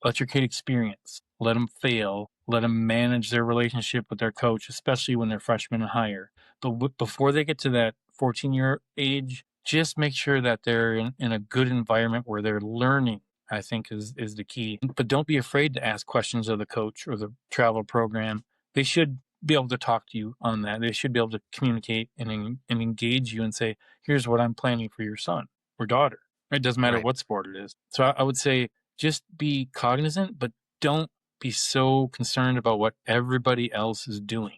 Let your kid experience. Let them fail. Let them manage their relationship with their coach, especially when they're freshmen and higher. But before they get to that 14-year age, just make sure that they're in a good environment where they're learning, I think is the key. But don't be afraid to ask questions of the coach or the travel program. They should be able to talk to you on that. They should be able to communicate and engage you and say, here's what I'm planning for your son or daughter. It doesn't matter what sport it is. So I would say just be cognizant, but don't be so concerned about what everybody else is doing.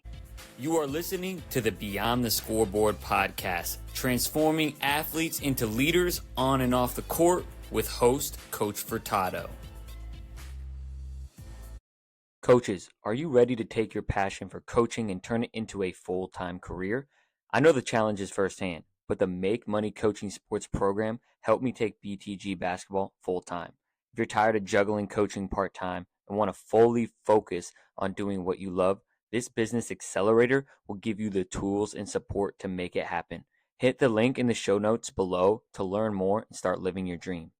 You are listening to the Beyond the Scoreboard Podcast, transforming athletes into leaders on and off the court with host Coach Furtado. Coaches, are you ready to take your passion for coaching and turn it into a full-time career? I know the challenges firsthand, but the Make Money Coaching Sports program helped me take BTG basketball full-time. If you're tired of juggling coaching part-time and want to fully focus on doing what you love, this business accelerator will give you the tools and support to make it happen. Hit the link in the show notes below to learn more and start living your dream.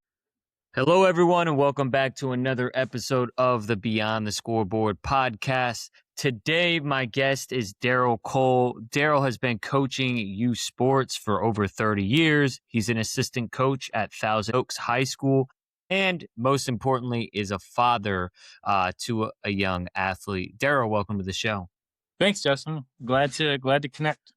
Hello, everyone, and welcome back to another episode of the Beyond the Scoreboard Podcast. Today, my guest is Darrel Cole. Darrel has been coaching youth sports for over 30 years. He's an assistant coach at Thousand Oaks High School, and most importantly, is a father to a young athlete. Darrel, welcome to the show. Thanks, Justin. Glad to connect.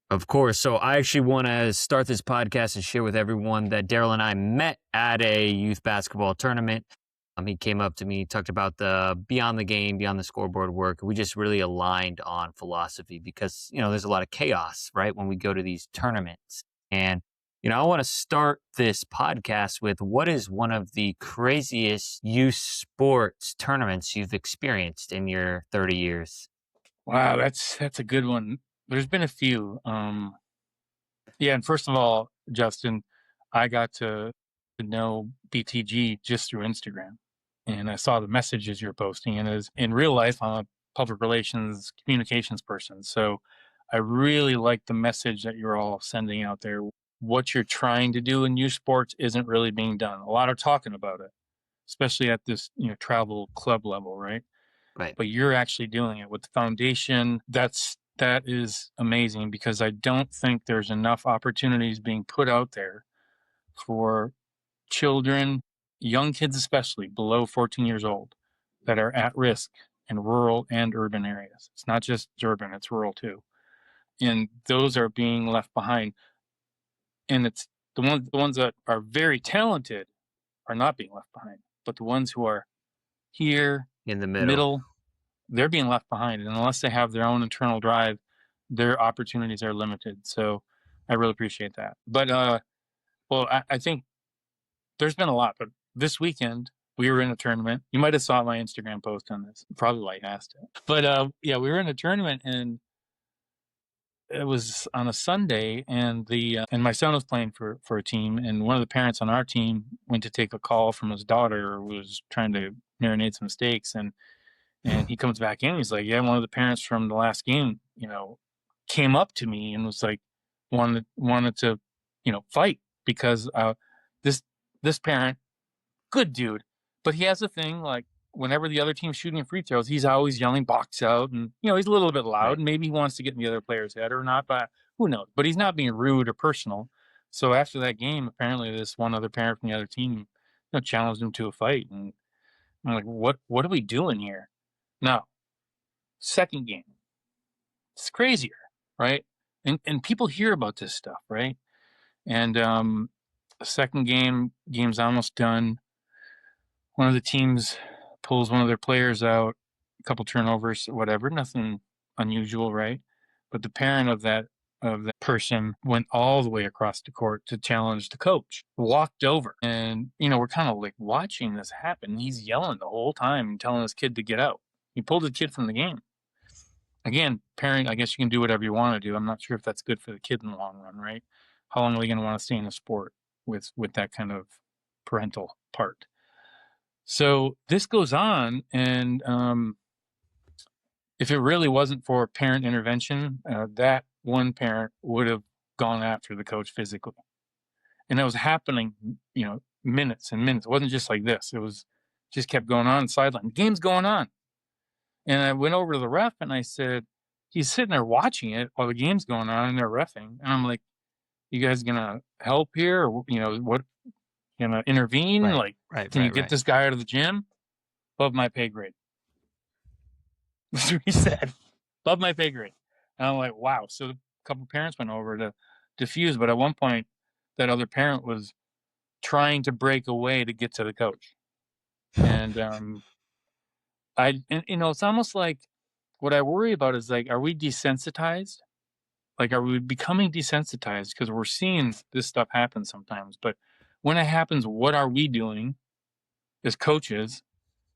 Of course. So I actually want to start this podcast and share with everyone that Darrel and I met at a youth basketball tournament. He came up to me, talked about the beyond the game, beyond the scoreboard work. We just really aligned on philosophy because, there's a lot of chaos, right, when we go to these tournaments. And, I want to start this podcast with what is one of the craziest youth sports tournaments you've experienced in your 30 years? Wow, that's a good one. There's been a few. And first of all, Justin, I got to know BTG just through Instagram. And I saw the messages you're posting. And as in real life, I'm a public relations communications person. So I really like the message that you're all sending out there. What you're trying to do in youth sports isn't really being done. A lot are talking about it, especially at this travel club level, right? Right. But you're actually doing it with the foundation. That is amazing because I don't think there's enough opportunities being put out there for children, young kids especially, below 14 years old, that are at risk in rural and urban areas. It's not just urban, it's rural too. And those are being left behind. And it's the ones that are very talented are not being left behind. But the ones who are here, in the middle, they're being left behind. And unless they have their own internal drive, their opportunities are limited. So I really appreciate that. But, I think there's been a lot. But this weekend, we were in a tournament. You might have saw my Instagram post on this. Probably why you asked it. But, we were in a tournament, and it was on a Sunday, and and my son was playing for a team, and one of the parents on our team went to take a call from his daughter who was trying to marinate some steaks, and he comes back in, he's like, yeah, one of the parents from the last game, came up to me and was like, wanted to, fight because this parent, good dude, but he has a thing like whenever the other team's shooting free throws, he's always yelling box out, and he's a little bit loud. Right. And maybe he wants to get in the other player's head or not, but who knows? But he's not being rude or personal. So after that game, apparently this one other parent from the other team, challenged him to a fight, and I'm like, what are we doing here? Now, second game, it's crazier, right? And people hear about this stuff, right? And the second game's almost done. One of the teams pulls one of their players out, a couple turnovers, whatever, nothing unusual, right? But the parent of that person went all the way across the court to challenge the coach, walked over, and we're kind of like watching this happen. He's yelling the whole time and telling his kid to get out. He pulled the kid from the game. Again, parent, I guess you can do whatever you want to do. I'm not sure if that's good for the kid in the long run, right? How long are they going to want to stay in a sport with that kind of parental part? So this goes on, and if it really wasn't for parent intervention, that one parent would have gone after the coach physically. And that was happening, minutes and minutes. It wasn't just like this. It was just kept going on sideline. The game's going on. And I went over to the ref and I said, he's sitting there watching it while the game's going on and they're reffing. And I'm like, you guys gonna help here? Or, what, gonna intervene? Right. Like, Right. can you Right. get Right. this guy out of the gym? Above my pay grade. That's what he said. Above my pay grade. And I'm like, wow. So a couple parents went over to diffuse, but at one point, that other parent was trying to break away to get to the coach. And it's almost like what I worry about is like, are we desensitized? Like, are we becoming desensitized? Because we're seeing this stuff happen sometimes. But when it happens, what are we doing as coaches?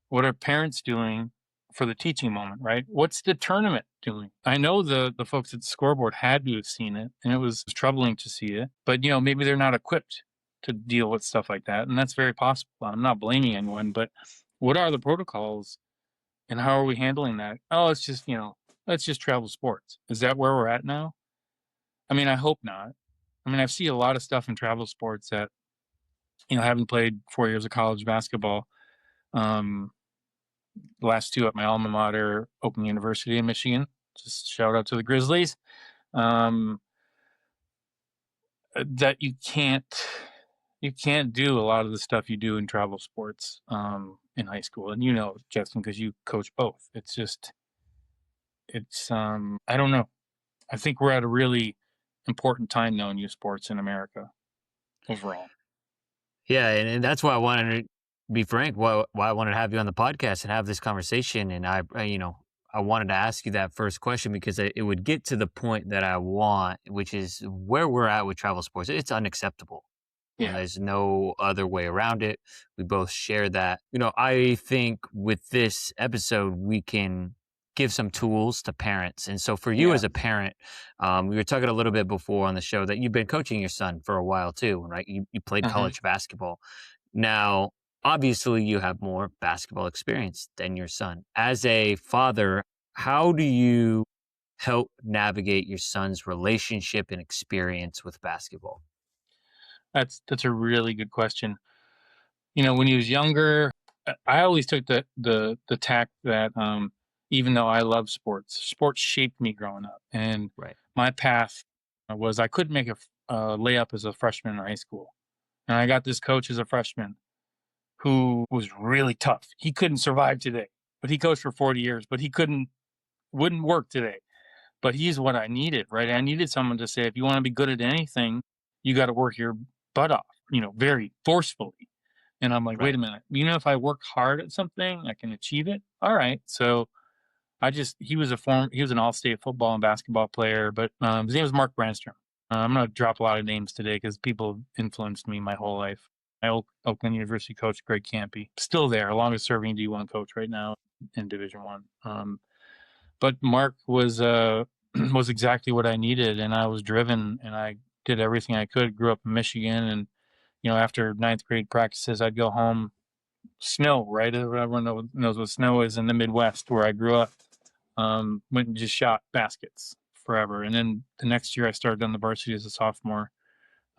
What are parents doing for the teaching moment, right? What's the tournament doing? I know the folks at the scoreboard had to have seen it, and it was troubling to see it. But, maybe they're not equipped to deal with stuff like that, and that's very possible. I'm not blaming anyone, but what are the protocols, and how are we handling that? Oh, it's just, let's just travel sports. Is that where we're at now? I mean, I hope not. I mean, I've seen a lot of stuff in travel sports that, having played 4 years of college basketball, the last two at my alma mater, Open University in Michigan. Just shout out to the Grizzlies. That you can't do a lot of the stuff you do in travel sports in high school, and Justin, because you coach both. I don't know. I think we're at a really important time now in youth sports in America overall. Yeah, and that's why I wanted to be frank. Why I wanted to have you on the podcast and have this conversation. And I wanted to ask you that first question because it would get to the point that I want, which is where we're at with travel sports. It's unacceptable. And Yeah. there's no other way around it. We both share that. I think with this episode, we can give some tools to parents. And so for you Yeah. as a parent, we were talking a little bit before on the show that you've been coaching your son for a while too, right? You played college basketball. Now, obviously, you have more basketball experience than your son. As a father, how do you help navigate your son's relationship and experience with basketball? That's a really good question. When he was younger, I always took the tack that even though I love sports shaped me growing up, and Right. my path was I couldn't make a layup as a freshman in high school, and I got this coach as a freshman who was really tough. He couldn't survive today, but he coached for 40 years, but he wouldn't work today. But he's what I needed, right? I needed someone to say, if you want to be good at anything, you got to work your butt off, very forcefully. And I'm like, wait Right. a minute, if I work hard at something, I can achieve it. All right. So he was an all-state football and basketball player, but his name was Mark Brandstrom. I'm going to drop a lot of names today because people influenced me my whole life. My old Oakland University coach, Greg Campy, still there, longest serving D1 coach right now in Division One. But Mark was was exactly what I needed, and I was driven, and I did everything I could. Grew up in Michigan, and after ninth grade practices, I'd go home. Snow, right? Everyone knows what snow is in the Midwest, where I grew up. Went and just shot baskets forever, and then the next year I started on the varsity as a sophomore.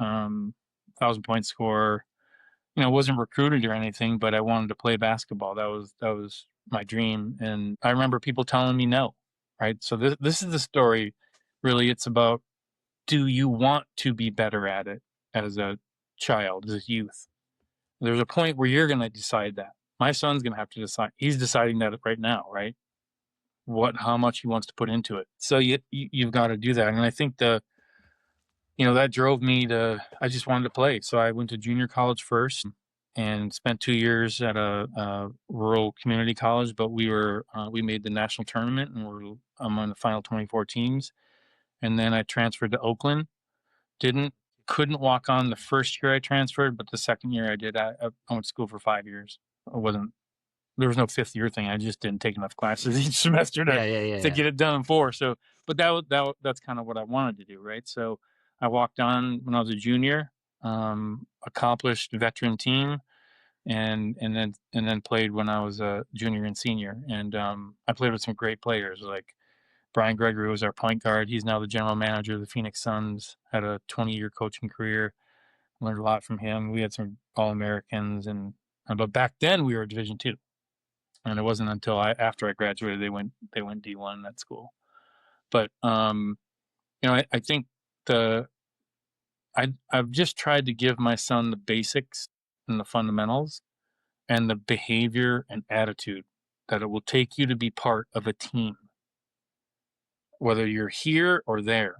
1,000-point scorer. Wasn't recruited or anything, but I wanted to play basketball. That was my dream, and I remember people telling me no, right? So this is the story. Really, it's about, do you want to be better at it as a child, as a youth? There's a point where you're going to decide that. My son's going to have to decide. He's deciding that right now, right? How much he wants to put into it. So you've got to do that, and I think that drove me I just wanted to play. So I went to junior college first and spent 2 years at a rural community college, but we made the national tournament and I'm on the final 24 teams. And then I transferred to Oakland. Couldn't walk on the first year I transferred, but the second year I did. I went to school for 5 years. There was no fifth year thing. I just didn't take enough classes each semester to Yeah. get it done in 4. So, but that's kind of what I wanted to do, right? So I walked on when I was a junior, accomplished veteran team, and then played when I was a junior and senior. And I played with some great players like Brian Gregory was our point guard. He's now the general manager of the Phoenix Suns. Had a 20-year coaching career. Learned a lot from him. We had some All-Americans and But back then we were Division II, and it wasn't until after I graduated they went D1 in that school. But I think the I've just tried to give my son the basics and the fundamentals and the behavior and attitude that it will take you to be part of a team, whether you're here or there.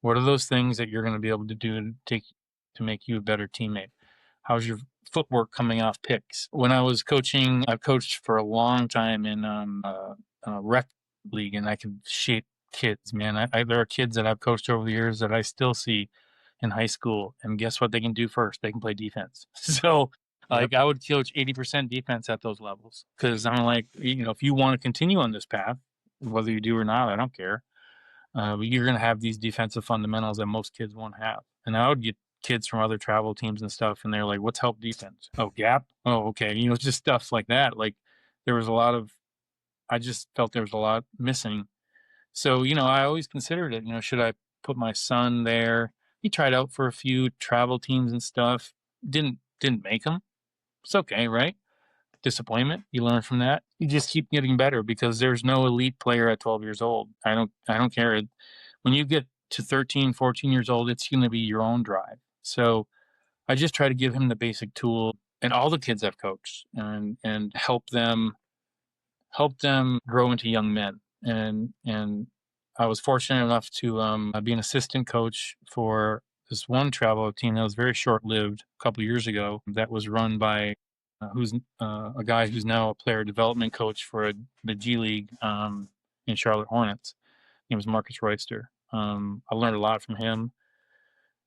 What are those things that you're going to be able to do to make you a better teammate? How's your footwork coming off picks? When I was coaching, I coached for a long time in a rec league, and I could shape kids, man. There are kids that I've coached over the years that I still see in high school, and guess what they can do first? They can play defense. So, Yep. like, I would coach 80% defense at those levels because I'm like, if you want to continue on this path, whether you do or not, I don't care. But you're going to have these defensive fundamentals that most kids won't have. And I would get kids from other travel teams and stuff, and they're like, "What's help defense? Oh, gap. Oh, okay." Just stuff like that. Like there was a lot of. I just felt there was a lot missing. So I always considered it. Should I put my son there? He tried out for a few travel teams and stuff. Didn't make him. It's okay, right? Disappointment. You learn from that. You just keep getting better because there's no elite player at 12 years old. I don't care. When you get to 13, 14 years old, it's going to be your own drive. So I just try to give him the basic tool, and all the kids I've coached, and help them grow into young men. And I was fortunate enough to be an assistant coach for this one travel team that was very short lived a couple of years ago. That was run by who's a guy who's now a player development coach for the G League in Charlotte Hornets. He was Marcus Royster. I learned a lot from him.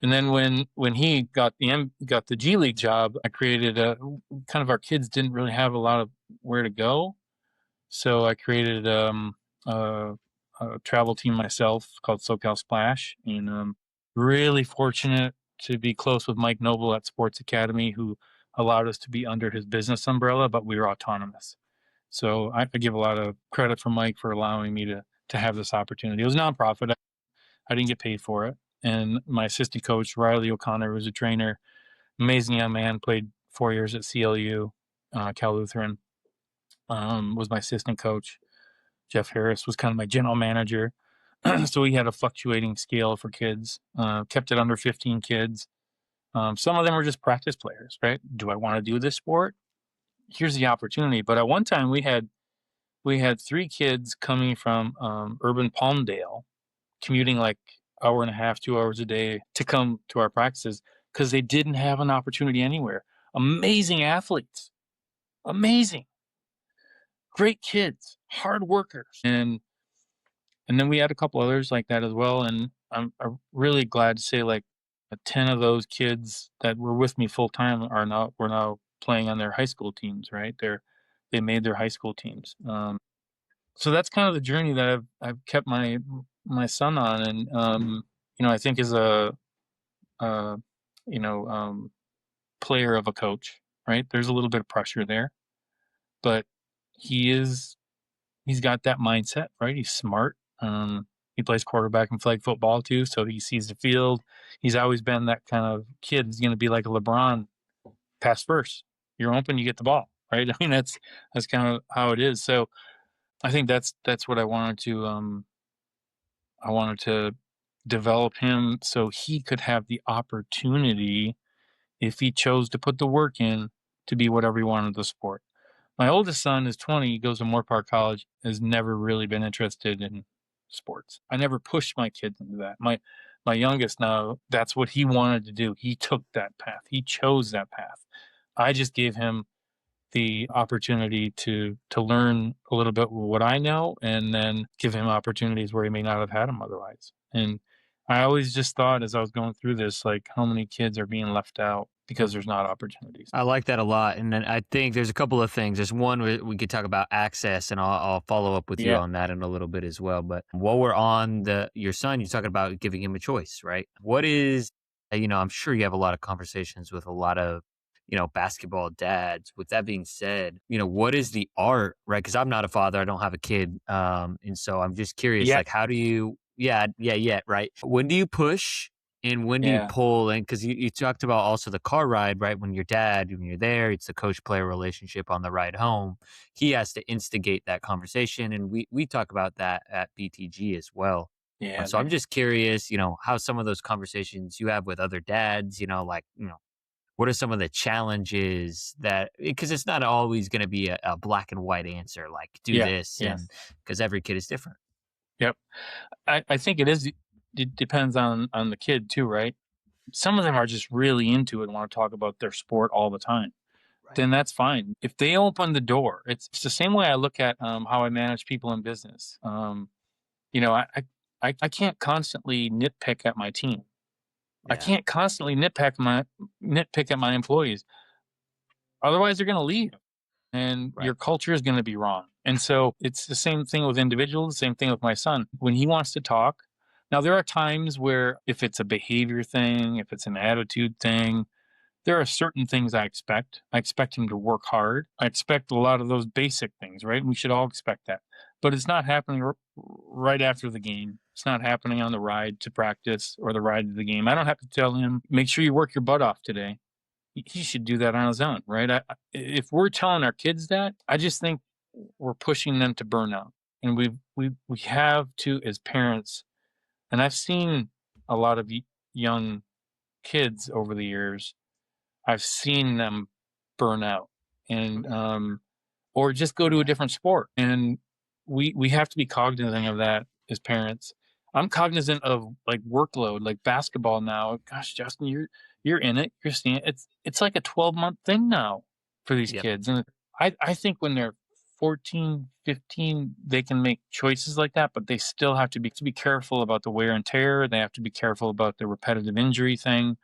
And then when he got the G League job, I created kind of, our kids didn't really have a lot of where to go, so I created a, a travel team myself called SoCal Splash, and really fortunate to be close with Mike Noble at Sports Academy, who allowed us to be under his business umbrella, but we were autonomous. So I give a lot of credit for Mike for allowing me to have this opportunity. It was a nonprofit. I didn't get paid for it. And my assistant coach, Riley O'Connor, was a trainer, amazing young man, played 4 years at CLU, Cal Lutheran, was my assistant coach. Jeff Harris was kind of my general manager. So we had a fluctuating scale for kids, kept it under 15 kids. Some of them were just practice players, right? Do I want to do this sport? Here's the opportunity. But at one time we had 3 kids coming from urban Palmdale, commuting like hour and a half, 2 hours a day to come to our practices because they didn't have an opportunity anywhere. Amazing athletes, amazing, great kids, hard workers. And then we had a couple others like that as well. And I'm really glad to say, like, 10 of those kids that were with me full time were now playing on their high school teams, right? They made their high school teams. So that's kind of the journey that I've kept my son on. And I think as a you know player of a coach, right? There's a little bit of pressure there, but he's got that mindset, right? He's smart. He plays quarterback in flag football too, so he sees the field. He's always been that kind of kid. He's going to be like a LeBron, pass first. You're open, you get the ball, right? I mean, that's kind of how it is. So I think that's what I wanted to develop him so he could have the opportunity, if he chose to put the work in, to be whatever he wanted in the sport. My oldest son is 20. He goes to Moorpark College, has never really been interested in sports. I never pushed my kids into that. My youngest now, that's what he wanted to do. He took that path. He chose that path. I just gave him the opportunity to learn a little bit what I know, and then give him opportunities where he may not have had them otherwise. And I always just thought, as I was going through this, like, how many kids are being left out because there's not opportunities. I like that a lot. And then I think there's a couple of things. There's one we could talk about access, and I'll follow up with you Yeah. on that in a little bit as well. But while we're on your son, you're talking about giving him a choice, right? What is, I'm sure you have a lot of conversations with a lot of, basketball dads. With that being said, what is the art, right? Because I'm not a father, I don't have a kid. And so I'm just curious, Yeah. like, how do you, yeah, right? When do you push? And when do you Yeah. pull in? Because you talked about also the car ride, right? When you're there, it's the coach player relationship on the ride home. He has to instigate that conversation. And we talk about that at BTG as well. Yeah. So I'm just curious, how some of those conversations you have with other dads, what are some of the challenges because it's not always going to be a black and white answer, like do Yeah. this, Yeah. and because every kid is different. Yep. I think it depends on the kid too, right? Some of them are just really into it and want to talk about their sport all the time. Right. Then that's fine. If they open the door, it's the same way I look at how I manage people in business. You know, I can't constantly nitpick at my team. I Yeah. can't constantly nitpick at my employees. Otherwise, they're going to leave, and Right. your culture is going to be wrong. And so it's the same thing with individuals. The same thing with my son. When he wants to talk, now there are times where if it's a behavior thing, if it's an attitude thing, there are certain things I expect. I expect him to work hard. I expect a lot of those basic things, right? We should all expect that. But it's not happening right after the game. It's not happening on the ride to practice or the ride to the game. I don't have to tell him, make sure you work your butt off today. He should do that on his own, right? If we're telling our kids that, I just think we're pushing them to burnout. And we have to, as parents, and I've seen a lot of young kids over the years. I've seen them burn out and Okay. or just go to a different sport. And we have to be cognizant of that as parents. I'm cognizant of like workload, like basketball now. Gosh, Justin, you're in it. You're seeing it. It's like a 12-month thing now for these Yep. kids. And I think when they're 14, 15, they can make choices like that, but they still have to be careful about the wear and tear. They have to be careful about the repetitive injury thing.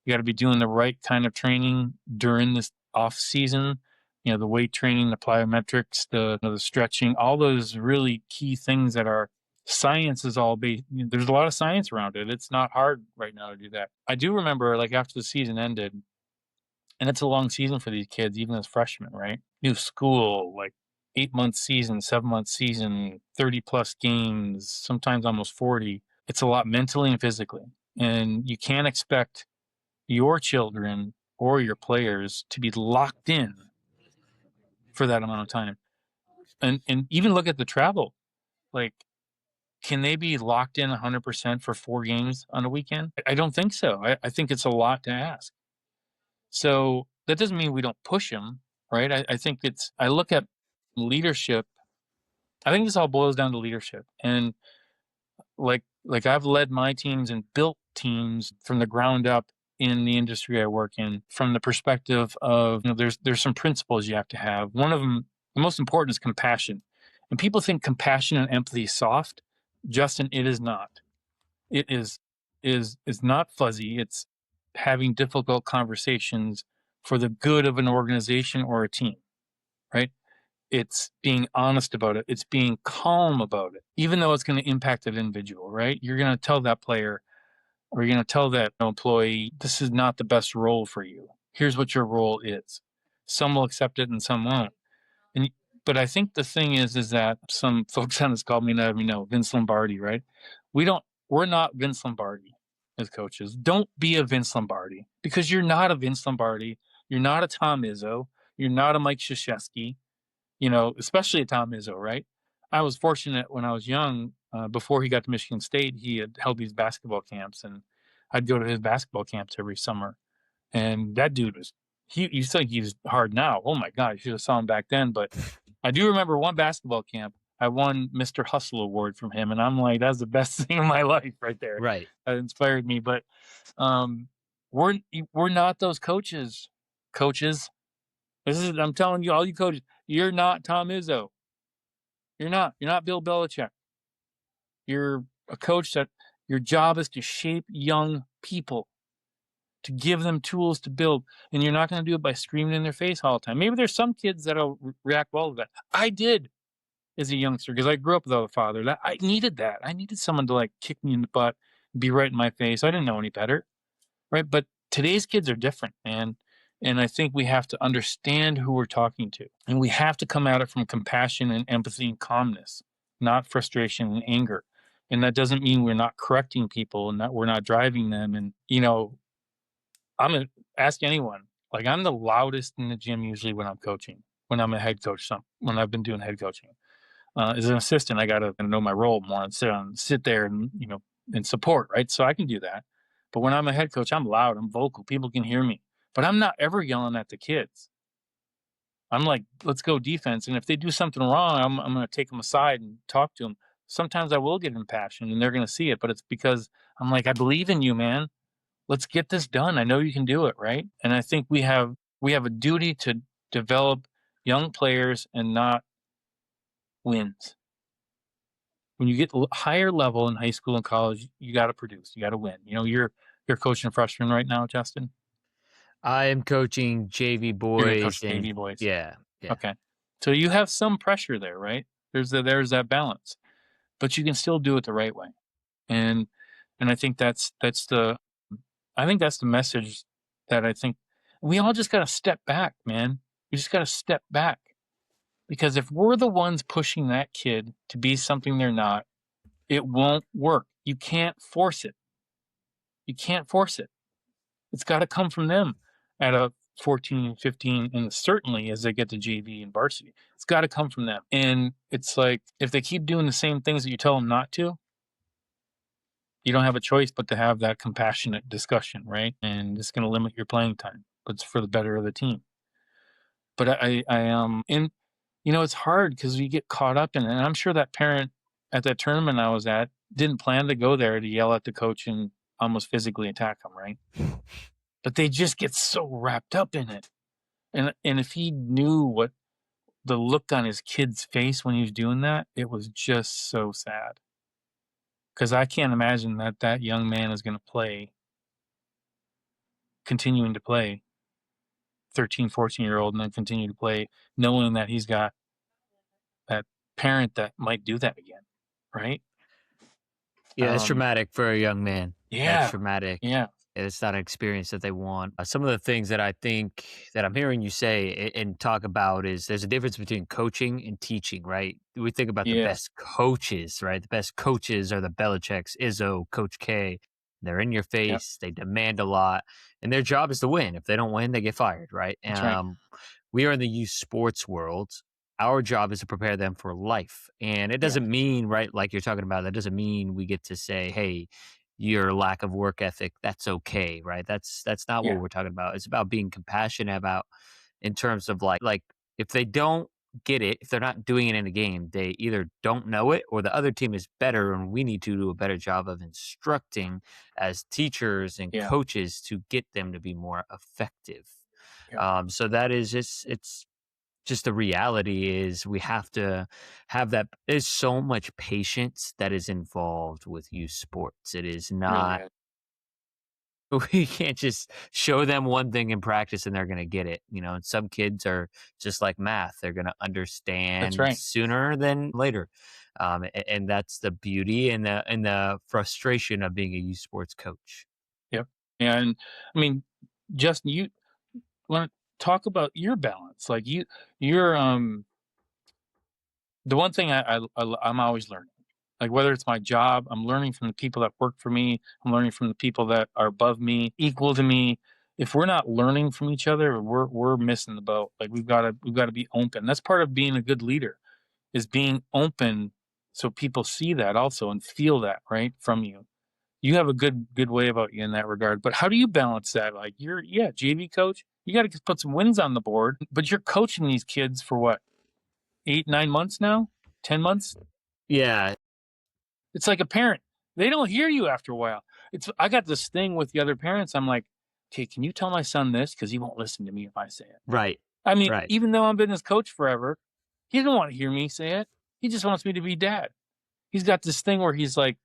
You got to be doing the right kind of training during this off season. The weight training, the plyometrics, the stretching, all those really key things that are science is all based. There's a lot of science around it. It's not hard right now to do that. I do remember like after the season ended, and it's a long season for these kids, even as freshmen, right? New school, like 8-month season, 7-month season, 30 plus games, sometimes almost 40. It's a lot mentally and physically. And you can't expect your children or your players to be locked in for that amount of time. And even look at the travel. Like, can they be locked in 100% for 4 games on a weekend? I don't think so. I think it's a lot to ask. So that doesn't mean we don't push them, right? I think I look at leadership. I think this all boils down to leadership. And like I've led my teams and built teams from the ground up in the industry I work in from the perspective of there's some principles you have to have. One of them, the most important, is compassion. And people think compassion and empathy is soft. Justin, it is not. It is not fuzzy. It's having difficult conversations for the good of an organization or a team, right? It's being honest about it. It's being calm about it, even though it's going to impact an individual, right? You're going to tell that player or you're going to tell that employee, this is not the best role for you. Here's what your role is. Some will accept it and some won't. And but I think the thing is that some folks on this call me let me know Vince Lombardi, right? We're not Vince Lombardi as coaches. Don't be a Vince Lombardi because you're not a Vince Lombardi. You're not a Tom Izzo. You're not a Mike Krzyzewski, especially a Tom Izzo, right? I was fortunate when I was young, before he got to Michigan State, he had held these basketball camps, and I'd go to his basketball camps every summer. And that dude you think he's hard now. Oh my God, you should have saw him back then. But I do remember one basketball camp, I won Mr. Hustle Award from him. And I'm like, that's the best thing in my life right there. Right. That inspired me. But um, we're not those coaches. Coaches, I'm telling you, all you coaches, you're not Tom Izzo. You're not. You're not Bill Belichick. You're a coach that your job is to shape young people, to give them tools to build. And you're not going to do it by screaming in their face all the time. Maybe there's some kids that'll react well to that. I did as a youngster because I grew up without a father. I needed that. I needed someone to like kick me in the butt, be right in my face. I didn't know any better, right? But today's kids are different, man. And I think we have to understand who we're talking to. And we have to come at it from compassion and empathy and calmness, not frustration and anger. And that doesn't mean we're not correcting people and that we're not driving them. And, I'm gonna ask anyone. Like, I'm the loudest in the gym usually when I'm coaching, when I'm a head coach, when I've been doing head coaching. As an assistant, I gotta know my role more and sit there and and support, right? So I can do that. But when I'm a head coach, I'm loud, I'm vocal, people can hear me. But I'm not ever yelling at the kids. I'm like, let's go defense. And if they do something wrong, I'm gonna take them aside and talk to them. Sometimes I will get impassioned and they're gonna see it, but it's because I'm like, I believe in you, man. Let's get this done. I know you can do it, right? And I think we have a duty to develop young players and not wins. When you get higher level in high school and college, you got to produce. You got to win. You're coaching freshmen right now, Justin. I am coaching JV You're gonna coach boys and JV boys. yeah. Okay, so you have some pressure there, right? There's that balance, but you can still do it the right way. And I think that's the message that I think we all just got to step back, man. We just got to step back because if we're the ones pushing that kid to be something they're not, it won't work. You can't force it. You can't force it. It's got to come from them at a 14, 15, and certainly as they get to JV and varsity. It's got to come from them. And it's like if they keep doing the same things that you tell them not to, you don't have a choice but to have that compassionate discussion, right? And it's going to limit your playing time, but it's for the better of the team. But and it's hard because you get caught up in it. And I'm sure that parent at that tournament I was at didn't plan to go there to yell at the coach and almost physically attack him, right? But they just get so wrapped up in it. And if he knew what the look on his kid's face when he was doing that, it was just so sad. Because I can't imagine that young man is going to continuing to play, 13, 14-year-old, and then continue to play, knowing that he's got that parent that might do that again, right? Yeah, it's traumatic for a young man. Yeah. That's traumatic. Yeah. It's not an experience that they want. Some of the things that I think that I'm hearing you say and talk about is there's a difference between coaching and teaching, right? We think about the Yeah. best coaches, right? The best coaches are the Belichick's, Izzo, Coach K. They're in your face. They demand a lot, and their job is to win. If they don't win, they get fired, right? That's right. We are in the youth sports world. Our job is to prepare them for life, and it doesn't mean, right, like you're talking about, that doesn't mean we get to say, hey, your lack of work ethic, that's okay, right? That's not what we're talking about. It's about being compassionate about in terms of like if they don't get it, if they're not doing it in a game, they either don't know it or the other team is better, and we need to do a better job of instructing as teachers and coaches to get them to be more effective. So that is it's just the reality is we have to have that. There's so much patience that is involved with youth sports. It is not, we can't just show them one thing in practice and they're going to get it. And some kids are just like math. They're going to understand sooner than later. And that's the beauty and the frustration of being a youth sports coach. Yep. And I mean, Justin, you want to talk about your balance? Like you're the one thing I'm always learning. Like whether it's my job, I'm learning from the people that work for me. I'm learning from the people that are above me, equal to me. If we're not learning from each other, we're missing the boat. Like we've got to be open. That's part of being a good leader, is being open, so people see that also and feel that right from you. You have a good way about you in that regard. But how do you balance that? Like you're JV coach. You got to put some wins on the board, but you're coaching these kids for what, 8, 9 months now, 10 months. Yeah. It's like a parent. They don't hear you after a while. I got this thing with the other parents. I'm like, okay, can you tell my son this? Because he won't listen to me if I say it. Right. I mean, even though I've been his coach forever, he doesn't want to hear me say it. He just wants me to be dad. He's got this thing where he's like,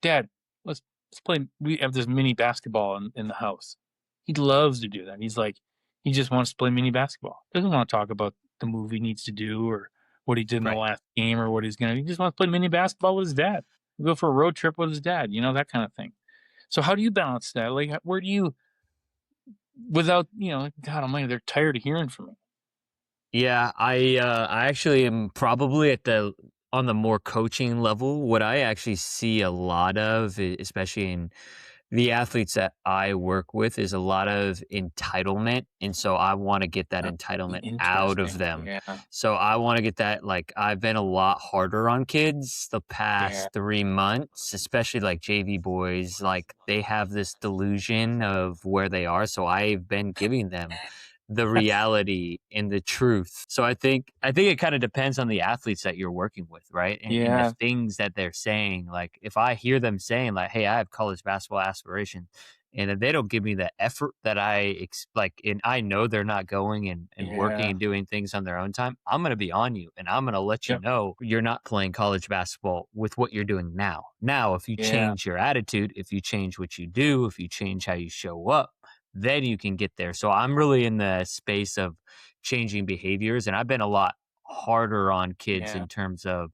Dad, let's play. We have this mini basketball in the house. He loves to do that. He's like, he just wants to play mini basketball. Doesn't want to talk about the move he needs to do or what he did in the last game or what he's going to. He just wants to play mini basketball with his dad. Go for a road trip with his dad, that kind of thing. So how do you balance that? Like, where do you, without, God almighty, they're tired of hearing from me. Yeah, I actually am probably at the on the more coaching level, what I actually see a lot of, especially in the athletes that I work with, is a lot of entitlement. And so I want to get that entitlement out of Interesting. them. Yeah. So I want to get that, like, I've been a lot harder on kids the past 3 months, especially like JV boys. Like, they have this delusion of where they are. So I've been giving them the reality and the truth. So I think it kind of depends on the athletes that you're working with, right? And the Yeah. things that they're saying. Like, if I hear them saying like, "Hey, I have college basketball aspirations," and if they don't give me the effort that and I know they're not going and working Yeah. and doing things on their own time, I'm going to be on you, and I'm going to let you Yep. know you're not playing college basketball with what you're doing now. Now, if you Yeah. change your attitude, if you change what you do, if you change how you show up, then you can get there. So I'm really in the space of changing behaviors, and I've been a lot harder on kids Yeah. in terms of,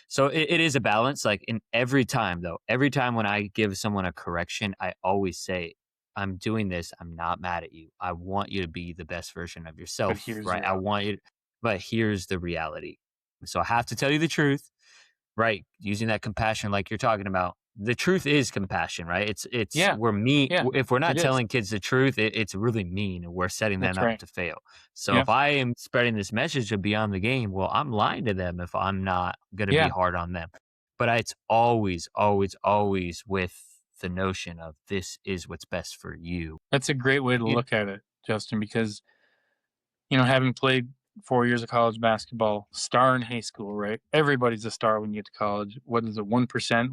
so it is a balance. Like, in every time when I give someone a correction, I always say, I'm doing this, I'm not mad at you. I want you to be the best version of But yourself, here's right? the I reality. want you, but here's the reality. So I have to tell you the truth, right? Using that compassion, like you're talking about. The truth is compassion, right? Yeah. We're mean. Yeah. If we're not It is. telling kids the truth, it's really mean, and we're setting them That's up right. to fail. So Yep. if I am spreading this message of beyond the game, well, I'm lying to them if I'm not going to be Yeah. hard on them. But it's always, always, always with the notion of, this is what's best for you. That's a great way to Yeah. look at it, Justin, because, you know, having played 4 years of college basketball, star in high school, right? Everybody's a star when you get to college. What is it? 1%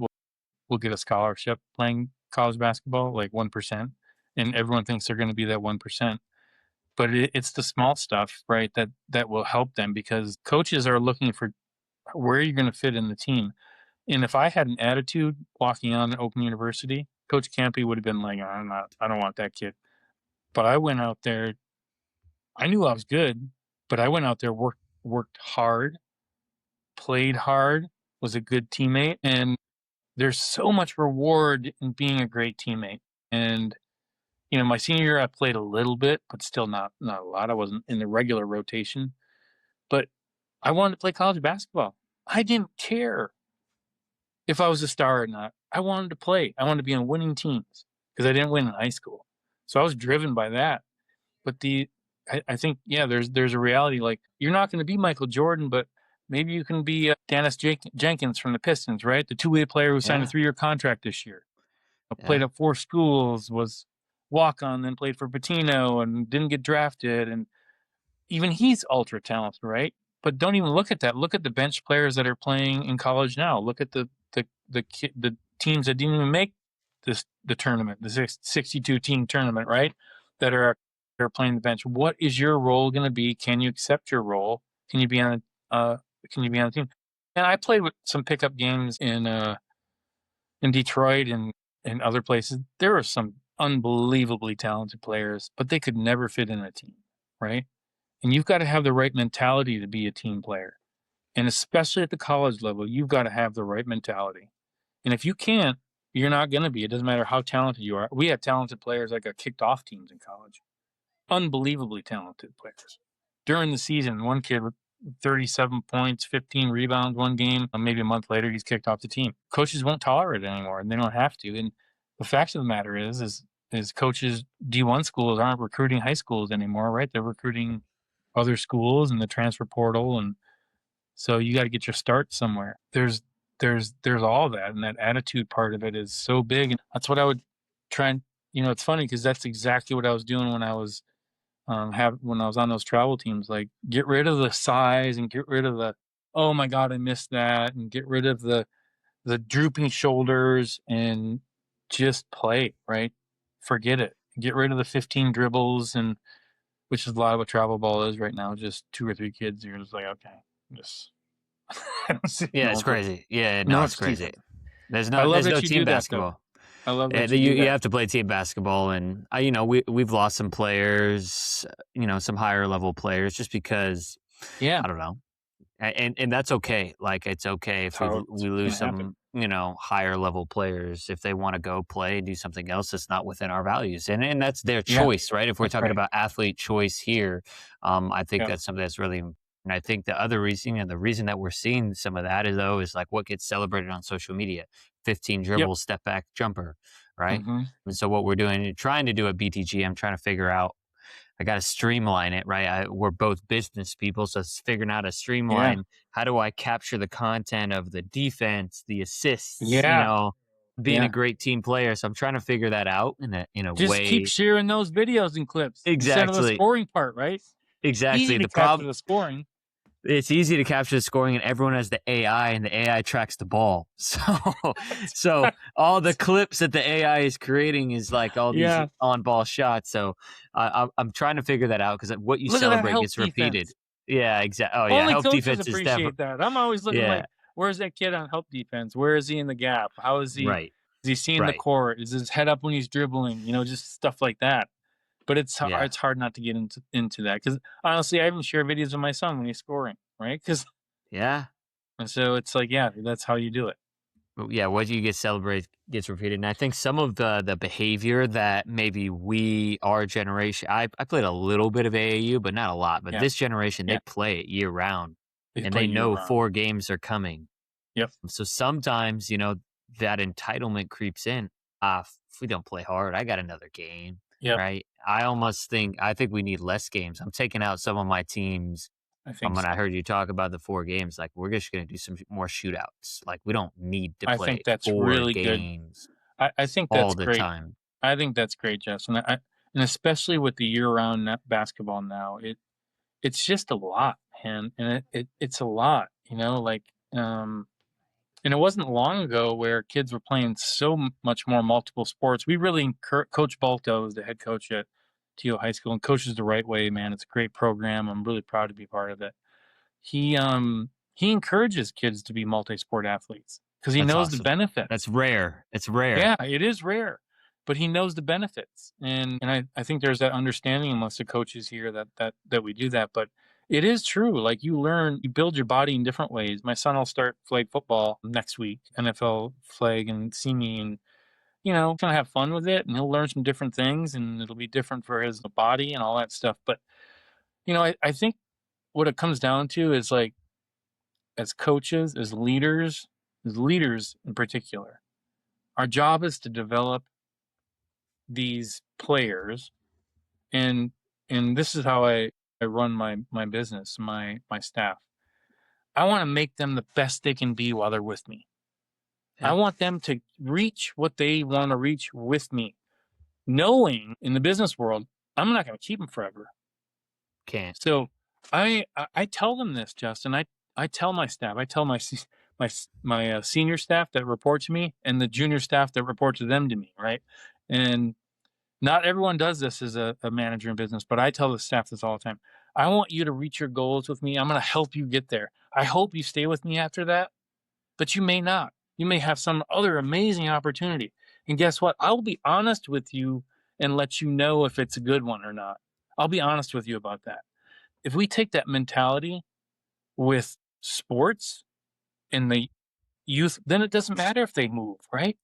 will get a scholarship playing college basketball, like 1%. And everyone thinks they're going to be that 1%. But it's the small stuff, right? That will help them, because coaches are looking for where you're going to fit in the team. And if I had an attitude walking on at Open University, Coach Campy would have been like, I don't want that kid. But I went out there, I knew I was good, but I went out there, worked hard, played hard, was a good teammate. And there's so much reward in being a great teammate. And, you know, my senior year, I played a little bit, but still not a lot. I wasn't in the regular rotation. But I wanted to play college basketball. I didn't care if I was a star or not. I wanted to play. I wanted to be on winning teams, because I didn't win in high school. So I was driven by that. But I think, yeah, there's a reality, like, you're not going to be Michael Jordan, but maybe you can be Dennis Jenkins from the Pistons, right? The two-way player who signed a Yeah. 3-year contract this year. Yeah. Played at 4 schools, was walk-on, then played for Patino and didn't get drafted. And even he's ultra talented, right? But don't even look at that. Look at the bench players that are playing in college now. Look at the teams that didn't even make the tournament, the 62 team tournament, right? That are playing the bench. What is your role going to be? Can you accept your role? Can you be on the team? And I played with some pickup games in Detroit and other places. There were some unbelievably talented players, but they could never fit in a team, right? And you've got to have the right mentality to be a team player. And especially at the college level, you've got to have the right mentality. And if you can't, you're not going to be. It doesn't matter how talented you are. We had talented players that got kicked off teams in college. Unbelievably talented players. During the season, one kid with 37 points, 15 rebounds one game, maybe a month later, he's kicked off the team. Coaches won't tolerate it anymore, and they don't have to. And the fact of the matter is coaches, D1 schools aren't recruiting high schools anymore, right? They're recruiting other schools and the transfer portal, and so you got to get your start somewhere. There's all that, and that attitude part of it is so big, and that's what I would try and, you know, it's funny because that's exactly what I was doing when I was when I was on those travel teams. Like, get rid of the size and get rid of the, oh my god, I missed that, and get rid of the drooping shoulders and just play, right? Forget it. Get rid of the 15 dribbles, and which is a lot of what travel ball is right now. Just 2 or 3 kids. You're just like, okay, just Yeah, it's crazy. Yeah, no, No, it's it's crazy. stupid. There's I love no that you team do that, though. basketball. I love Yeah, that you do you that. have to play team basketball, and we've lost some players, some higher level players, just because, Yeah, I don't know, and that's okay. Like, it's okay if how we it's lose gonna happen. some higher level players, if they want to go play and do something else that's not within our values, and that's their Yeah, choice, right? If we're that's talking right. about athlete choice here, I think Yeah. that's something that's really And I think the other reason, and the reason that we're seeing some of that is like what gets celebrated on social media, 15 Yep. dribbles, step back jumper, right? Mm-hmm. And so what we're doing, trying to do at BTG, I'm trying to figure out, I got to streamline it, right? We're both business people, so it's figuring out how to Yeah. streamline. How do I capture the content of the defense, the assists, Yeah. being a Yeah. great team player? So I'm trying to figure that out in a Just keep way. sharing those videos and clips instead of the Exactly. scoring part, right? Exactly. Easy to The capture problem, the scoring. it's easy to capture the scoring, and everyone has the AI, and the AI tracks the ball. So all the clips that the AI is creating is like all these Yeah. on-ball shots. So I'm trying to figure that out, because what you Look at that celebrate help gets repeated. defense. Yeah, exactly. Oh yeah, Only help coaches defense is definitely, appreciate that. I'm always looking yeah, like, where's that kid on help defense? Where is he in the gap? How is he? right, Is he seeing the right, court? Is his head up when he's dribbling? Just stuff like that. But yeah, it's hard not to get into that, because honestly, I even share videos of my son when he's scoring, right? yeah. And so it's like, yeah, that's how you do it. Yeah, what you get celebrated gets repeated. And I think some of the behavior that maybe our generation, I played a little bit of AAU, but not a lot. But Yeah, this generation, yeah. they play it year round, They and play they year know round. 4 games are coming. Yep. So sometimes, that entitlement creeps in. If we don't play hard, I got another game, Yep. right? I think we need less games. I'm taking out some of my teams. I think When so. I heard you talk about the 4 games, like, we're just going to do some more shootouts. Like, we don't need to I play think that's 4 really good. games I think all that's the great. time. I think that's great, Justin. And especially with the year-round basketball now, it's just a lot, man, and it's a lot. And it wasn't long ago where kids were playing so much more multiple sports. We really Coach Balto is the head coach at TO High School, and coaches the right way, man. It's a great program. I'm really proud to be part of it. He encourages kids to be multi-sport athletes because he That's knows the awesome. benefits. That's rare. It's rare. Yeah, it is rare, but he knows the benefits, and I think there's that understanding amongst the coaches here that we do that. But it is true. Like, you build your body in different ways. My son will start flag football next week, NFL flag, and see me, and gonna have fun with it, and he'll learn some different things, and it'll be different for his body and all that stuff. But I think what it comes down to is, like, as coaches, as leaders in particular, our job is to develop these players, and this is how I run my business, my staff. I want to make them the best they can be while they're with me. I Yeah. want them to reach what they want to reach with me, knowing in the business world, I'm not going to keep them forever. Can't. So I tell them this, Justin. I tell my staff, I tell my senior staff that report to me, and the junior staff that report to me, right? And not everyone does this as a manager in business, but I tell the staff this all the time. I want you to reach your goals with me. I'm going to help you get there. I hope you stay with me after that, but you may not. You may have some other amazing opportunity. And guess what? I'll be honest with you and let you know if it's a good one or not. I'll be honest with you about that. If we take that mentality with sports and the youth, then it doesn't matter if they move, right?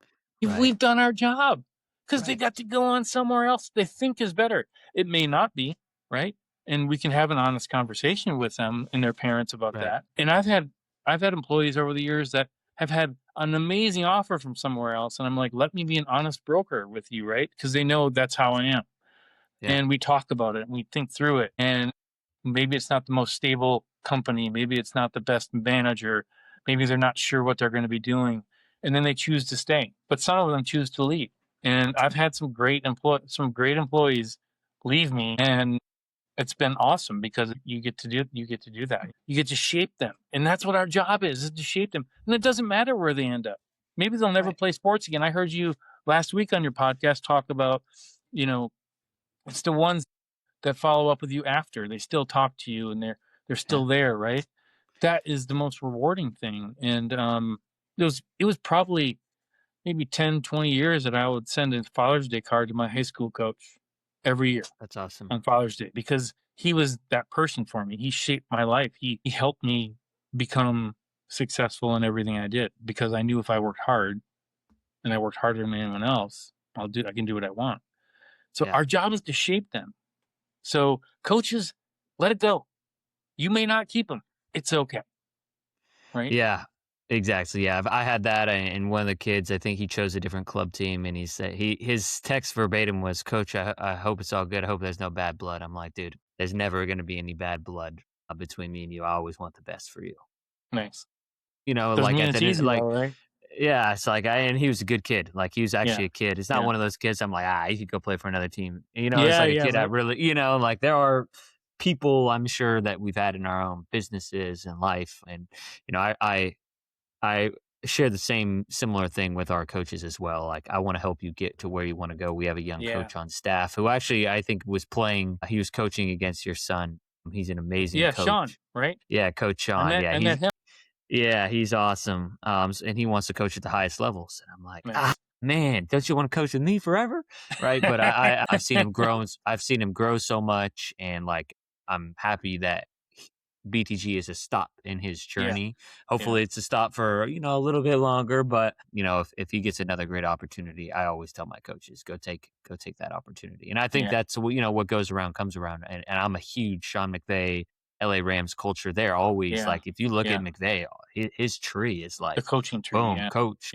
Right. We've done our job, because they Right. got to go on somewhere else they think is better. It may not be, right? And we can have an honest conversation with them and their parents about Right. that. And I've had employees over the years that have had an amazing offer from somewhere else, and I'm like, let me be an honest broker with you, right? Because they know that's how I am. Yeah. And we talk about it and we think through it. And maybe it's not the most stable company. Maybe it's not the best manager. Maybe they're not sure what they're going to be doing. And then they choose to stay. But some of them choose to leave. And I've had some great employees leave me, and it's been awesome, because you get to do that. You get to shape them. And that's what our job is to shape them. And it doesn't matter where they end up. Maybe they'll never Right. play sports again. I heard you last week on your podcast talk about, it's the ones that follow up with you after. They still talk to you, and they're still there, right? That is the most rewarding thing. And it was probably maybe 10, 20 years that I would send a Father's Day card to my high school coach every year That's awesome. on Father's Day, because he was that person for me. He shaped my life. He helped me become successful in everything I did, because I knew if I worked hard, and I worked harder than anyone else, I can do what I want. So Yeah. our job is to shape them. So coaches, let it go. You may not keep him. It's okay. Right? Yeah, exactly. Yeah, I had that, and one of the kids, I think he chose a different club team, and he said his text verbatim was, "Coach, I hope it's all good. I hope there's no bad blood." I'm like, dude, there's never going to be any bad blood between me and you. I always want the best for you. Nice. Like Doesn't mean at it's the end, easy like though, right? yeah, it's like and he was a good kid. Like he was Yeah. actually a kid. It's not Yeah. one of those kids I'm like, he could go play for another team. It's Yeah, like a yeah, kid I right. really, like there are people I'm sure that we've had in our own businesses and life, and I share the similar thing with our coaches as well. Like I want to help you get to where you want to go. We have a young Yeah. coach on staff who actually I think he was coaching against your son. He's an amazing Yeah, coach. Sean, right? Yeah, Coach Sean. I met him. Yeah, he's awesome. And he wants to coach at the highest levels. And I'm like, Nice. man, don't you want to coach with me forever? Right. But I've seen him grow. I've seen him grow so much. And like, I'm happy that BTG is a stop in his journey. Hopefully it's a stop for, a little bit longer. But, if he gets another great opportunity, I always tell my coaches, go take that opportunity. And I think that's, what goes around comes around. And I'm a huge Sean McVay, LA Rams culture. They're always like, if you look at McVay, his tree is like the coaching tree. boom, coach.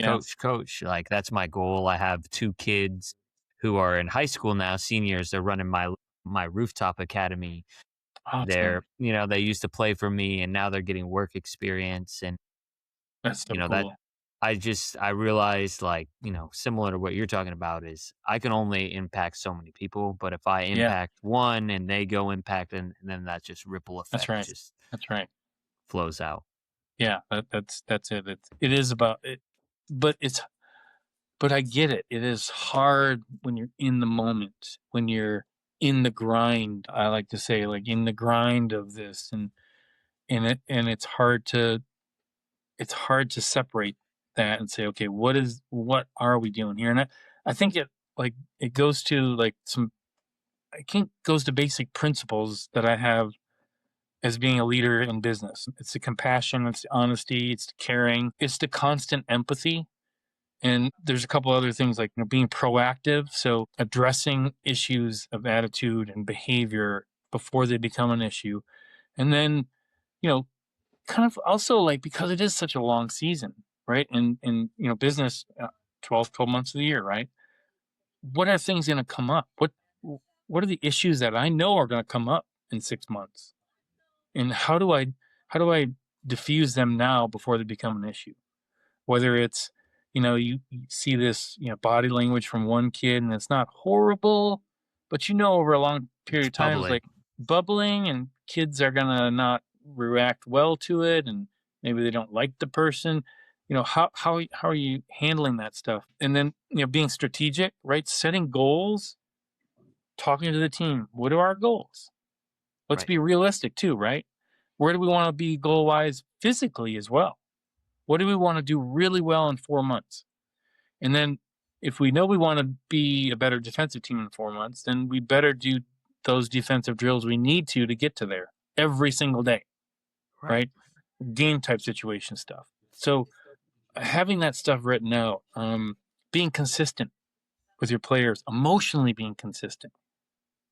Like that's my goal. I have 2 kids who are in high school now, seniors. They're running my rooftop academy. Awesome. They used to play for me, and now they're getting work experience. And That's so cool. that I realized, like, similar to what you're talking about, is I can only impact so many people, but if I impact one and they go impact, and then that just ripple effect That's right. flows out. Yeah, that's it. It is about it, but I get it. It is hard when you're in the moment, when you're in the grind. I like to say, like, in the grind of this, and it's hard to separate that and say, okay, what are we doing here? And I think it goes to like goes to basic principles that I have as being a leader in business. It's the compassion, it's the honesty, it's the caring, it's the constant empathy. And there's a couple other things like being proactive. So addressing issues of attitude and behavior before they become an issue. And then, kind of also like, because it is such a long season, right? And business, 12 months of the year, right? What are things going to come up? What are the issues that I know are going to come up in 6 months? And how do I diffuse them now before they become an issue? Whether it's, you see this, body language from one kid and it's not horrible, but over a long period of time, it's like bubbling, and kids are going to not react well to it, and maybe they don't like the person. How are you handling that stuff? And then, being strategic, right? Setting goals, talking to the team. What are our goals? Let's be realistic too, right? Where do we want to be goal-wise physically as well? What do we want to do really well in 4 months? And then if we know we want to be a better defensive team in 4 months, then we better do those defensive drills we need to get to there every single day, right? Game type situation stuff. So having that stuff written out, being consistent with your players, emotionally being consistent,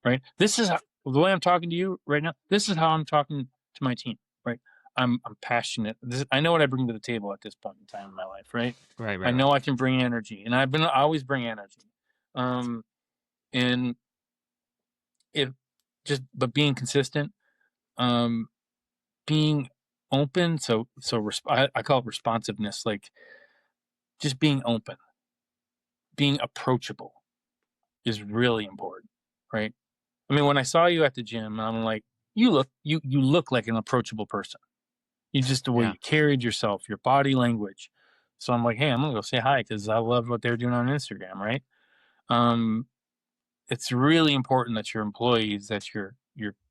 right? This is the way I'm talking to you right now. This is how I'm talking to my team, right? I'm passionate. I know what I bring to the table at this point in time in my life, right? Right. I know I can bring energy, and I always bring energy. And but being consistent, being open. So I call it responsiveness, like just being open, being approachable is really important, right? I mean, when I saw you at the gym, I'm like, you look like an approachable person. You just the way you carried yourself, your body language. So I'm like, hey, I'm gonna go say hi because I love what they're doing on Instagram, right? It's really important that your employees, that your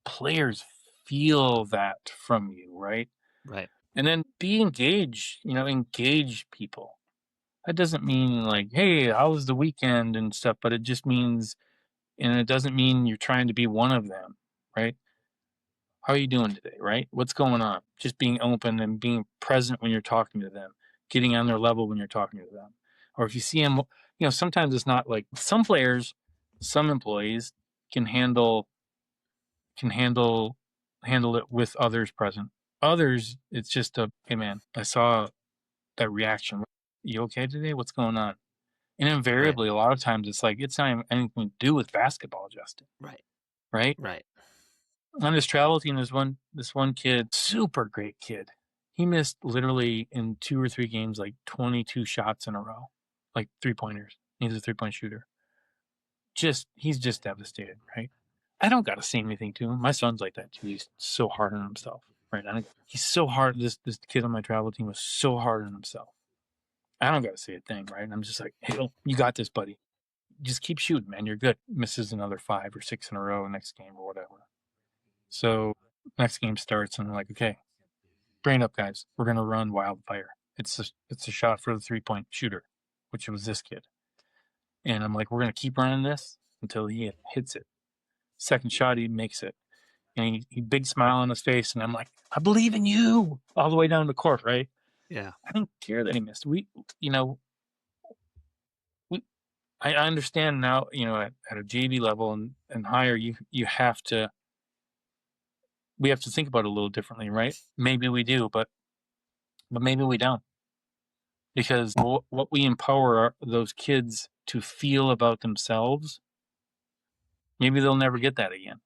players feel that from you, right? Right. And then be engaged, engage people. That doesn't mean like, hey, how was the weekend and stuff, but it just means, and it doesn't mean you're trying to be one of them, right? How are you doing today, right? What's going on? Just being open and being present when you're talking to them, getting on their level when you're talking to them. Or if you see them, sometimes it's not like some players, some employees can handle handle it with others present. Others, it's just hey man, I saw that reaction. You okay today? What's going on? And Right. invariably, a lot of times it's like, it's not even anything to do with basketball, Justin, Right. right? Right. On this travel team, this one kid, super great kid. He missed literally in 2 or 3 games, like 22 shots in a row, like 3-pointers. He's a 3-point shooter. He's just devastated, right? I don't got to say anything to him. My son's like that too. He's so hard on himself, right? He's so hard. This kid on my travel team was so hard on himself. I don't got to say a thing, right? I'm just like, hey, you got this, buddy. Just keep shooting, man. You're good. Misses another 5 or 6 in a row next game or whatever. So next game starts, and I'm like, okay, brain up, guys. We're gonna run wildfire. It's a shot for the 3-point shooter, which was this kid. And I'm like, we're gonna keep running this until he hits it. Second shot, he makes it, and he big smile on his face, and I'm like, I believe in you, all the way down the court, right? Yeah. I didn't care that he missed. I understand now, at a JV level and higher, you have to. We have to think about it a little differently, right? Maybe we do, but maybe we don't, because what we empower those kids to feel about themselves, maybe they'll never get that again.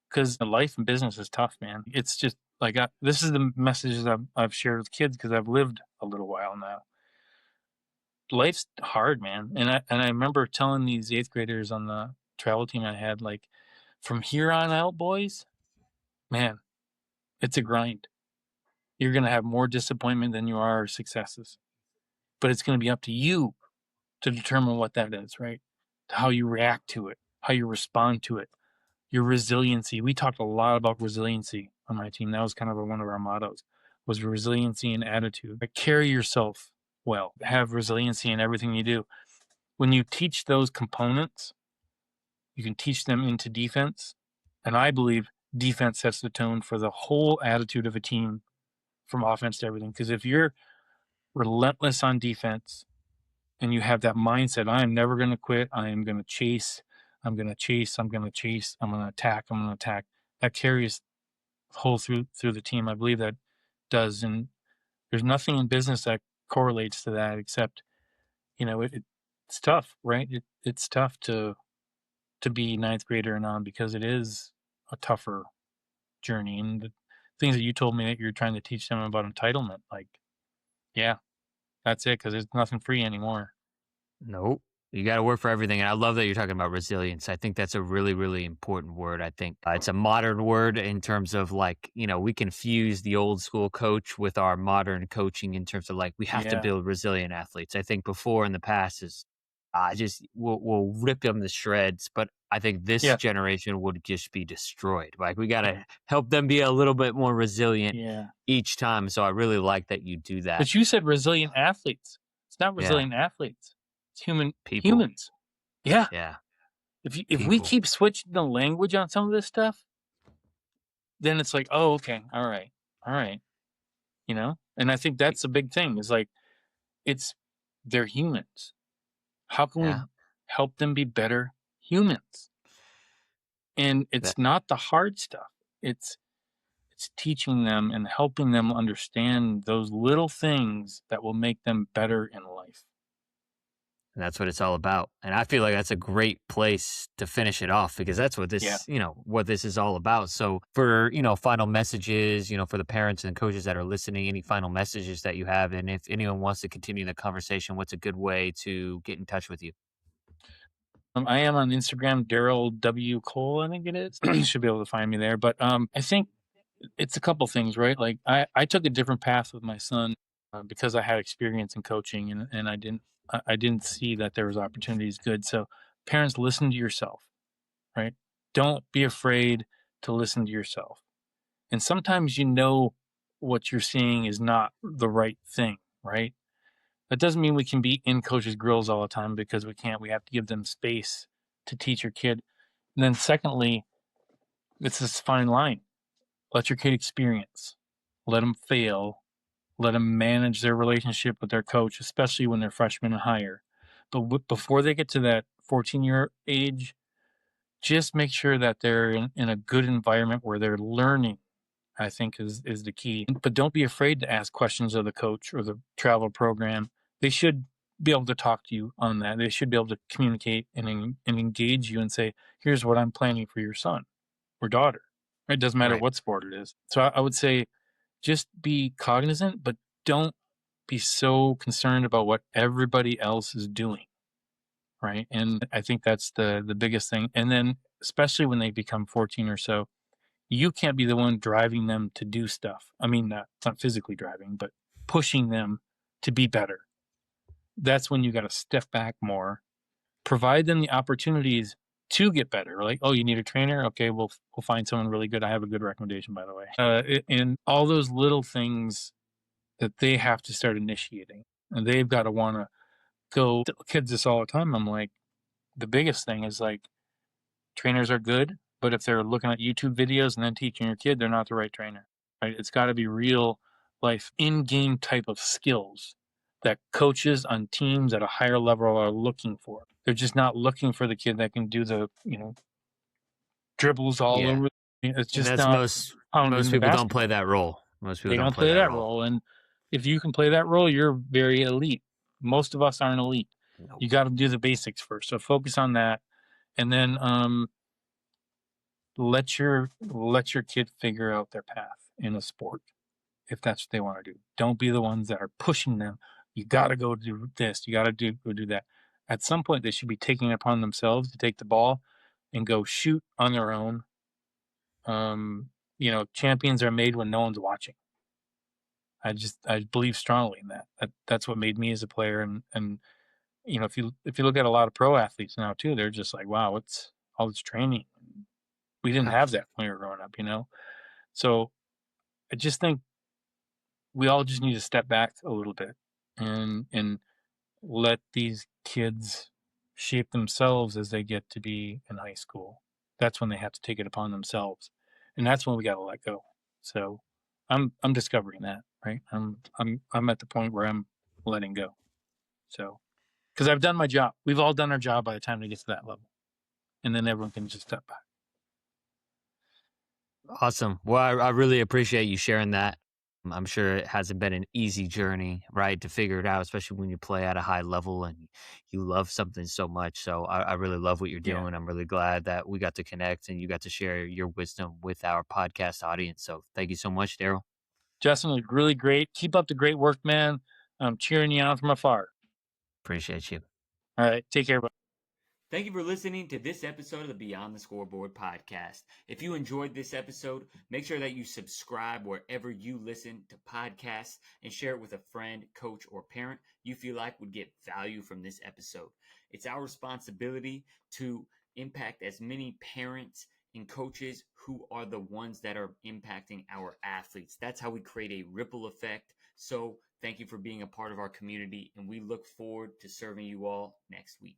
Because the life and business is tough, man. It's just like this is the messages I've shared with kids because I've lived a little while now. Life's hard, man, and I remember telling these 8th graders on the travel team I had, like, from here on out, boys, man, it's a grind. You're gonna have more disappointment than you are successes, but it's gonna be up to you to determine what that is, right? How you react to it, how you respond to it, your resiliency. We talked a lot about resiliency on my team. That was kind of one of our mottos, was resiliency and attitude. Like, carry yourself well, have resiliency in everything you do. When you teach those components, you can teach them into defense. And I believe defense sets the tone for the whole attitude of a team from offense to everything. Because if you're relentless on defense and you have that mindset, I am never going to quit, I am going to chase, I'm going to chase, I'm going to chase, I'm going to attack, I'm going to attack, that carries whole through the team. I believe that does. And there's nothing in business that correlates to that, except, it's tough, right? It's tough to be 9th grader and on, because it is a tougher journey. And the things that you told me that you're trying to teach them about entitlement, like, yeah, that's it, because there's nothing free anymore. Nope. You got to work for everything. And I love that you're talking about resilience. I think that's a really, really important word. I think it's a modern word in terms of we can fuse the old school coach with our modern coaching in terms of we have to build resilient athletes. I think before in the past is we'll rip them to shreds. But I think this generation would just be destroyed. We got to help them be a little bit more resilient each time. So I really like that you do that. But you said resilient athletes. It's not resilient athletes. It's humans. Yeah. Yeah. If we keep switching the language on some of this stuff, then it's like, oh, okay, all right. And I think that's a big thing. Is like, they're humans. How can we help them be better humans? And it's not the hard stuff. It's teaching them and helping them understand those little things that will make them better in life. And that's what it's all about. And I feel like that's a great place to finish it off, because that's what this, what this is all about. So for, final messages, for the parents and coaches that are listening, any final messages that you have, and if anyone wants to continue the conversation, what's a good way to get in touch with you? I am on Instagram, Darrel W. Cole, I think it is. You should be able to find me there. But I think it's a couple things, right? Like, I took a different path with my son because I had experience in coaching, and I didn't see that there was opportunities good. So parents, listen to yourself, right? Don't be afraid to listen to yourself. And sometimes what you're seeing is not the right thing, right? That doesn't mean we can be in coaches' grills all the time, because we can't. We have to give them space to teach your kid. And then secondly, it's this fine line. Let your kid experience. Let them fail. Let them manage their relationship with their coach, especially when they're freshmen and higher. But before they get to that 14-year age, just make sure that they're in a good environment where they're learning, I think is the key. But don't be afraid to ask questions of the coach or the travel program. They should be able to talk to you on that. They should be able to communicate and engage you and say, here's what I'm planning for your son or daughter. It doesn't matter Right. what sport it is. So I would say just be cognizant, but don't be so concerned about what everybody else is doing. Right. And I think that's the biggest thing. And then especially when they become 14 or so, you can't be the one driving them to do stuff. I mean, not physically driving, but pushing them to be better. That's when you got to step back more, provide them the opportunities to get better. Like, oh, you need a trainer? Okay, we'll find someone really good. I have a good recommendation, by the way. And all those little things that they have to start initiating, and they've got to want to go. Tell kids this all the time. I'm like, the biggest thing is like, trainers are good, but if they're looking at YouTube videos and then teaching your kid, they're not the right trainer, right? It's got to be real life in-game type of skills that coaches on teams at a higher level are looking for. They're just not looking for the kid that can do the, dribbles all Yeah. over. It's And just that's not pounding most the people don't play basketball. that role. Most people They don't don't play play that that role. role. And if you can play that role, you're very elite. Most of us aren't elite. Nope. You got to do the basics first. So focus on that. And then let your kid figure out their path in a sport if that's what they want to do. Don't be the ones that are pushing them. You got to go do this. You got to go do that. At some point, they should be taking it upon themselves to take the ball and go shoot on their own. Champions are made when no one's watching. I believe strongly in that. That's what made me as a player. And if you look at a lot of pro athletes now too, they're just like, wow, what's all this training? We didn't have that when we were growing up. So I just think we all just need to step back a little bit and let these kids shape themselves as they get to be in high school. That's when they have to take it upon themselves, and that's when we got to let go. So I'm discovering that, right? I'm at the point where I'm letting go. So because I've done my job, we've all done our job by the time they get to that level, and then everyone can just step back. Awesome. Well, I really appreciate you sharing that. I'm sure it hasn't been an easy journey, right, to figure it out, especially when you play at a high level and you love something so much. So I really love what you're Yeah. doing. I'm really glad that we got to connect and you got to share your wisdom with our podcast audience. So thank you so much, Darrel. Justin, was really great. Keep up the great work, man. I'm cheering you on from afar. Appreciate you. All right, take care, buddy. Thank you for listening to this episode of the Beyond the Scoreboard podcast. If you enjoyed this episode, make sure that you subscribe wherever you listen to podcasts and share it with a friend, coach, or parent you feel like would get value from this episode. It's our responsibility to impact as many parents and coaches who are the ones that are impacting our athletes. That's how we create a ripple effect. So thank you for being a part of our community, and we look forward to serving you all next week.